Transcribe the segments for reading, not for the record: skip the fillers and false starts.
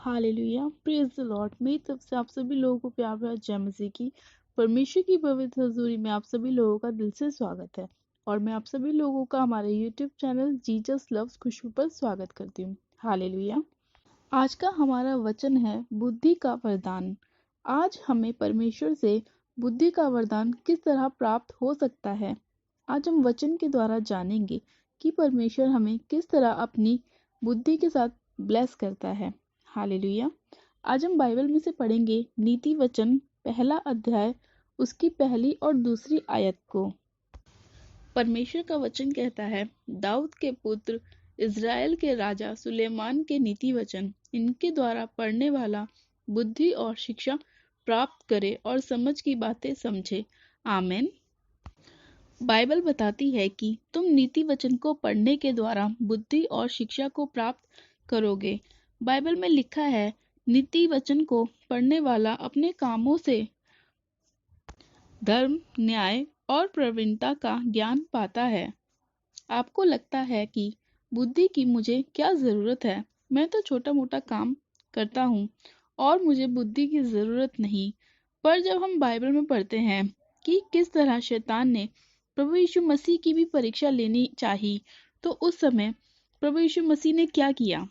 Hallelujah, praise the Lord. मेरी तरफ से आप सभी लोगों को प्यार भरा जय मसीह की। परमेश्वर की पवित्र हजूरी में आप सभी लोगों का दिल से स्वागत है और मैं आप सभी लोगों का हमारे यूट्यूब चैनल जीसस लव्स खुशबू पर स्वागत करती हूँ। हालेलुया। आज का हमारा वचन है बुद्धि का वरदान। आज हमें परमेश्वर से बुद्धि का वरदान किस तरह प्राप्त हो सकता है, आज हम वचन के द्वारा जानेंगे कि परमेश्वर हमें किस तरह अपनी बुद्धि के साथ ब्लेस करता है। हालेलुया। आज हम बाइबल में से पढ़ेंगे नीति वचन पहला अध्याय उसकी पहली और दूसरी आयत को। परमेश्वर का वचन कहता है, दाऊद के पुत्र इज़राइल के राजा सुलेमान के नीति वचन इनके द्वारा पढ़ने वाला बुद्धि और शिक्षा प्राप्त करे और समझ की बातें समझे। आमीन। बाइबल बताती है कि तुम नीति वचन को पढ़ने के द्वारा बुद्धि और शिक्षा को प्राप्त करोगे। बाइबल में लिखा है, नीति वचन को पढ़ने वाला अपने कामों से धर्म, न्याय और प्रवीणता का ज्ञान पाता है। आपको लगता है कि बुद्धि की मुझे क्या जरूरत है, मैं तो छोटा मोटा काम करता हूँ और मुझे बुद्धि की जरूरत नहीं। पर जब हम बाइबल में पढ़ते हैं कि किस तरह शैतान ने प्रभु यीशु मसीह की भी परीक्षा लेनी चाहिए, तो उस समय प्रभु यीशु मसीह ने क्या किया?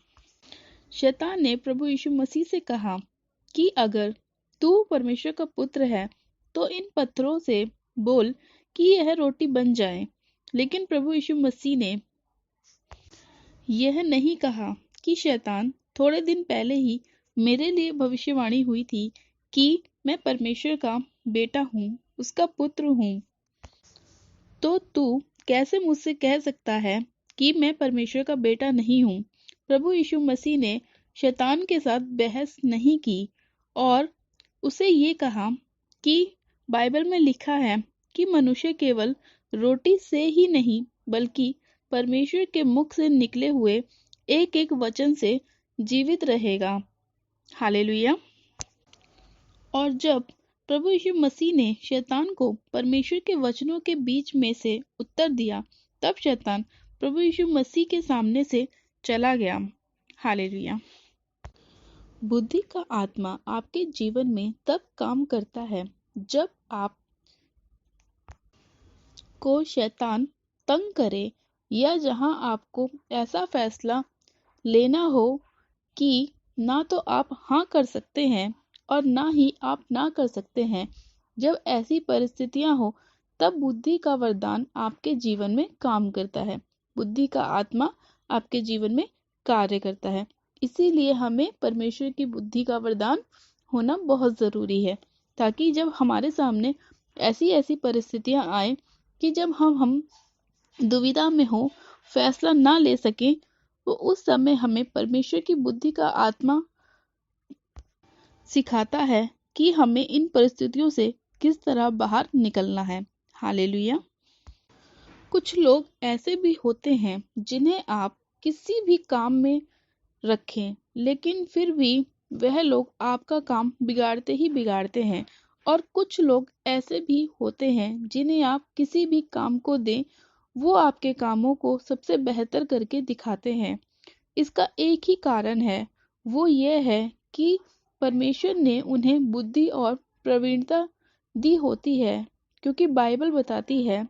शैतान ने प्रभु यीशु मसीह से कहा कि अगर तू परमेश्वर का पुत्र है तो इन पत्थरों से बोल कि यह रोटी बन जाए। लेकिन प्रभु यीशु मसीह ने यह नहीं कहा कि शैतान, थोड़े दिन पहले ही मेरे लिए भविष्यवाणी हुई थी कि मैं परमेश्वर का बेटा हूँ, उसका पुत्र हूँ, तो तू कैसे मुझसे कह सकता है कि मैं परमेश्वर का बेटा नहीं हूँ। प्रभु यीशु मसीह ने शैतान के साथ बहस नहीं की और उसे ये कहा कि बाइबल में लिखा है कि मनुष्य केवल रोटी से ही नहीं बल्कि परमेश्वर के मुख से निकले हुए एक एक वचन से जीवित रहेगा। हालेलुया। और जब प्रभु यीशु मसीह ने शैतान को परमेश्वर के वचनों के बीच में से उत्तर दिया, तब शैतान प्रभु यीशु मसीह के सामने से चला गया। हालेलुया। बुद्धि का आत्मा आपके जीवन में तब काम करता है जब आप को शैतान तंग करे या जहां आपको ऐसा फैसला लेना हो कि ना तो आप हाँ कर सकते हैं और ना ही आप ना कर सकते हैं। जब ऐसी परिस्थितियां हो तब बुद्धि का वरदान आपके जीवन में काम करता है। बुद्धि का आत्मा आपके जीवन में कार्य करता है। इसीलिए हमें परमेश्वर की बुद्धि का वरदान होना बहुत जरूरी है, ताकि जब हमारे सामने ऐसी ऐसी परिस्थितियां आए कि जब हम दुविधा में हो, फैसला ना ले सके, तो उस समय हमें परमेश्वर की बुद्धि का आत्मा सिखाता है कि हमें इन परिस्थितियों से किस तरह बाहर निकलना है। हालेलुया। कुछ लोग ऐसे भी होते हैं जिन्हें आप किसी भी काम में रखें, लेकिन फिर भी वह लोग आपका काम बिगाड़ते ही बिगाड़ते हैं। और कुछ लोग ऐसे भी होते हैं जिन्हें आप किसी भी काम को दें, वो आपके कामों को सबसे बेहतर करके दिखाते हैं। इसका एक ही कारण है, वो ये है कि परमेश्वर ने उन्हें बुद्धि और प्रवीणता दी होती है, क्योंकि बाइबल बताती है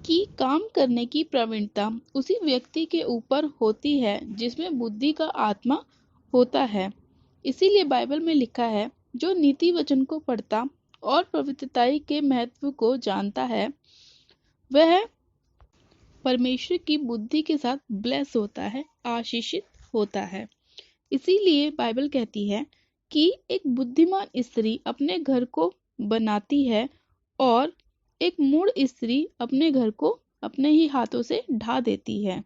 कि काम करने की प्रवीणता उसी व्यक्ति के ऊपर होती है जिसमें बुद्धि का आत्मा होता है। इसीलिए बाइबल में लिखा है, जो नीति वचन को पढ़ता और पवित्रताई के महत्व को जानता है, वह परमेश्वर की बुद्धि के साथ ब्लेस होता है, आशीषित होता है। इसीलिए बाइबल कहती है कि एक बुद्धिमान स्त्री अपने घर को बनाती है और एक मूढ़ स्त्री अपने घर को अपने ही हाथों से ढा देती है।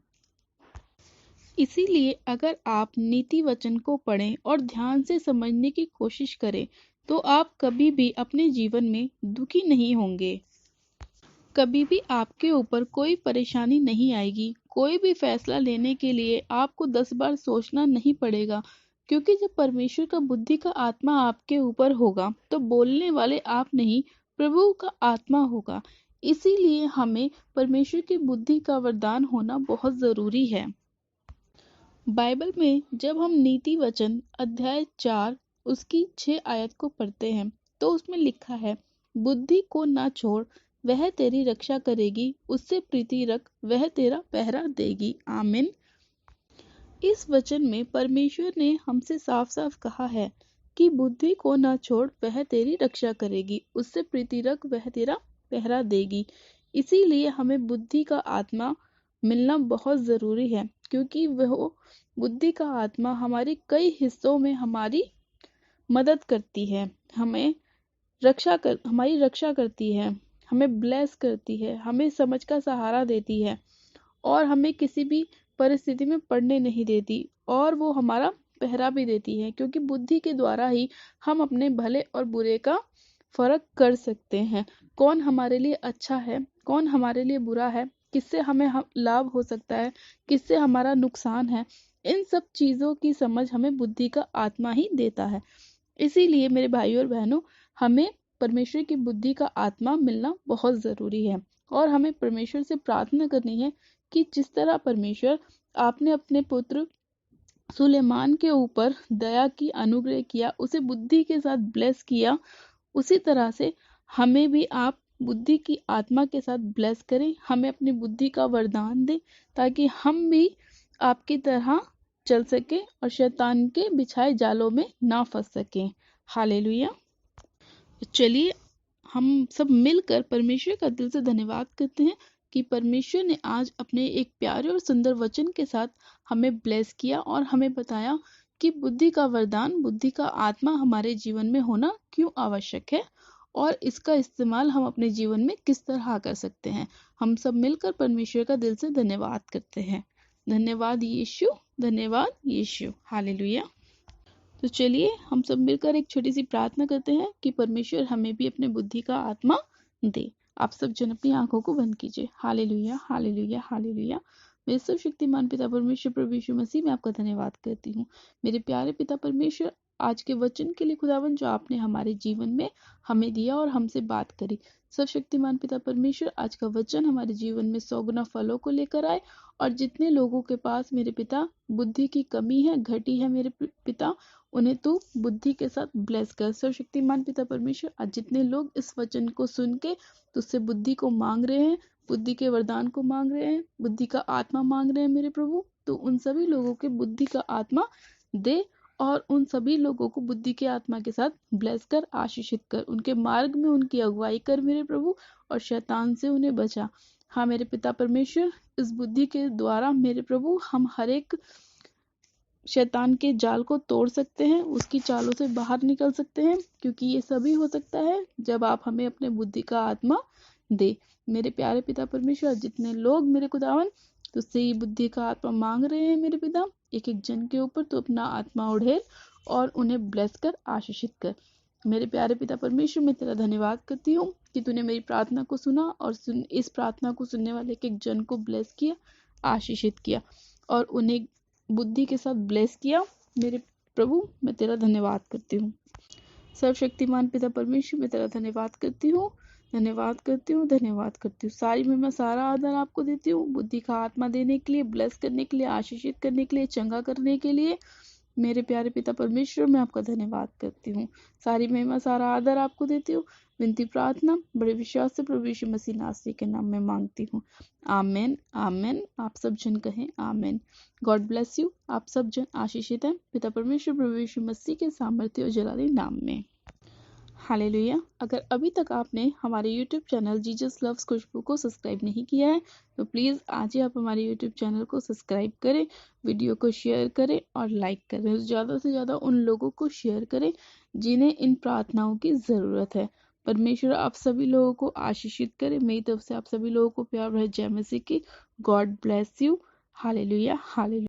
इसीलिए अगर आप नीति वचन को पढ़ें और ध्यान से समझने की कोशिश करें, तो आप कभी भी अपने जीवन में दुखी नहीं होंगे। कभी भी आपके ऊपर कोई परेशानी नहीं आएगी। कोई भी फैसला लेने के लिए आपको 10 बार सोचना नहीं पड़ेगा, क्योंकि जब परमेश्वर का बुद्धि का आत्मा आपके ऊपर होगा तो बोलने वाले आप नहीं, प्रभु का आत्मा होगा। इसीलिए हमें परमेश्वर की बुद्धि का वरदान होना बहुत जरूरी है। बाइबल में जब हम नीति वचन अध्याय 4 उसकी 6 आयत को पढ़ते हैं तो उसमें लिखा है, बुद्धि को ना छोड़, वह तेरी रक्षा करेगी, उससे प्रीति रख, वह तेरा पहरा देगी। आमीन। इस वचन में परमेश्वर ने हमसे साफ साफ कहा है कि बुद्धि को ना छोड़, वह तेरी रक्षा करेगी, उससे प्रीति रख, वह तेरा पहरा देगी। इसीलिए हमें बुद्धि का आत्मा मिलना बहुत जरूरी है, क्योंकि वह बुद्धि का आत्मा हमारे कई हिस्सों में हमारी मदद करती है, हमारी रक्षा करती है, हमें ब्लेस करती है, हमें समझ का सहारा देती है और हमें किसी भी परिस्थिति में पड़ने नहीं देती, और वो हमारा पहरा भी देती है, क्योंकि बुद्धि के द्वारा ही हम अपने भले और बुरे का फर्क कर सकते हैं। कौन हमारे लिए अच्छा है, कौन हमारे लिए बुरा है, किससे हमें लाभ हो सकता है, किससे हमारा नुकसान है, इन सब चीजों की समझ हमें बुद्धि का आत्मा ही देता है। इसीलिए मेरे भाइयों और बहनों, हमें परमेश्वर की बुद्धि का आत्मा मिलना बहुत जरूरी है, और हमें परमेश्वर से प्रार्थना करनी है कि जिस तरह परमेश्वर आपने अपने पुत्र सुलेमान के ऊपर दया की, अनुग्रह किया, उसे बुद्धि के साथ ब्लेस किया, उसी तरह से हमें भी आप बुद्धि की आत्मा के साथ ब्लेस करें, हमें अपनी बुद्धि का वरदान दें, ताकि हम भी आपकी तरह चल सके और शैतान के बिछाए जालों में ना फंस सकें। हालेलुया। चलिए हम सब मिलकर परमेश्वर का दिल से धन्यवाद करते हैं कि परमेश्वर ने आज अपने एक प्यारे और सुंदर वचन के साथ हमें ब्लेस किया और हमें बताया कि बुद्धि का वरदान, बुद्धि का आत्मा हमारे जीवन में होना क्यों आवश्यक है और इसका इस्तेमाल हम अपने जीवन में किस तरह कर सकते हैं। हम सब मिलकर परमेश्वर का दिल से धन्यवाद करते हैं। धन्यवाद यीशु, धन्यवाद यीशु। हालेलुया। तो चलिए हम सब मिलकर एक छोटी सी प्रार्थना करते हैं कि परमेश्वर हमें भी अपने बुद्धि का आत्मा दे। आप सब जन अपनी आंखों को बंद कीजिए। Hallelujah, hallelujah, hallelujah. मेरे सब शक्तिमान पिता परमेश्वर प्रभु यीशु मसीह में आपका धन्यवाद करती हूँ। मेरे प्यारे पिता परमेश्वर, आज के वचन के लिए खुदावन जो आपने हमारे जीवन में हमें दिया और हमसे बात करी। सब शक्तिमान पिता परमेश्वर, आज का वचन हमारे जीवन में 100 गुना फलों को लेकर आए, और जितने लोगों के पास मेरे पिता बुद्धि की कमी है, घटी है मेरे पिता, उन्हें तू बुद्धि के साथ ब्लेस कर। सर्वशक्तिमान पिता परमेश्वर, आज जितने लोग इस वचन को सुन के तुझसे बुद्धि को मांग रहे हैं, बुद्धि के वरदान को मांग रहे हैं, बुद्धि का आत्मा मांग रहे हैं मेरे प्रभु, तो उन सभी लोगों के बुद्धि का आत्मा दे और उन सभी लोगों को बुद्धि के आत्मा के साथ ब्लेस कर, आशीषित कर, उनके मार्ग में उनकी अगुवाई कर मेरे प्रभु, और शैतान से उन्हें बचा। हाँ मेरे पिता परमेश्वर, इस बुद्धि के द्वारा मेरे प्रभु हम हर एक शैतान के जाल को तोड़ सकते हैं, उसकी चालों से बाहर निकल सकते हैं, क्योंकि ये सभी हो सकता है जब आप हमें अपने बुद्धि का आत्मा दे। मेरे प्यारे पिता परमेश्वर, जितने लोग मेरे खुदावन तुझसे ये बुद्धि का आत्मा मांग रहे हैं मेरे पिता, एक एक जन के ऊपर तो अपना आत्मा उड़ेल और उन्हें ब्लेस कर, आशीषित कर। मेरे प्यारे पिता परमेश्वर, मैं तेरा धन्यवाद करती हूँ कि तूने मेरी प्रार्थना को सुना और इस प्रार्थना को सुनने वाले एक एक जन को ब्लेस किया, आशीषित किया और उन्हें बुद्धि के साथ ब्लेस किया। मेरे प्रभु, मैं तेरा धन्यवाद करती हूँ। सर्वशक्तिमान पिता परमेश्वर, मैं तेरा धन्यवाद करती हूँ, धन्यवाद करती हूँ, धन्यवाद करती हूँ। सारी महिमा, सारा आदर आपको देती हूँ, बुद्धि का आत्मा देने के लिए, ब्लेस करने के लिए, आशीषित करने के लिए, चंगा करने के लिए। मेरे प्यारे पिता परमेश्वर, मैं आपका धन्यवाद करती हूँ। सारी महिमा, सारा आदर आपको देती हूँ। विनती प्रार्थना बड़े विश्वास से प्रभु यीशु मसीह नासरी के नाम में मांगती हूँ। आमेन, आमेन। आप सब जन कहें आमेन। God bless you. आप सब जन आशीषित हैं पिता परमेश्वर प्रभु यीशु मसीह के सामर्थ्य और जलाली नाम में। हालेलुया। अगर अभी तक आपने हमारे YouTube चैनल जीसस लव्स खुशबू को सब्सक्राइब नहीं किया है तो प्लीज़ आज ही आप हमारे YouTube चैनल को सब्सक्राइब करें, वीडियो को शेयर करें और लाइक करें। ज़्यादा से ज़्यादा उन लोगों को शेयर करें जिन्हें इन प्रार्थनाओं की ज़रूरत है। परमेश्वर आप सभी लोगों को आशीषित करे। मेरी तरफ से आप सभी लोगों को प्यार भरे जय मसीह की। God bless you. Hallelujah, hallelujah.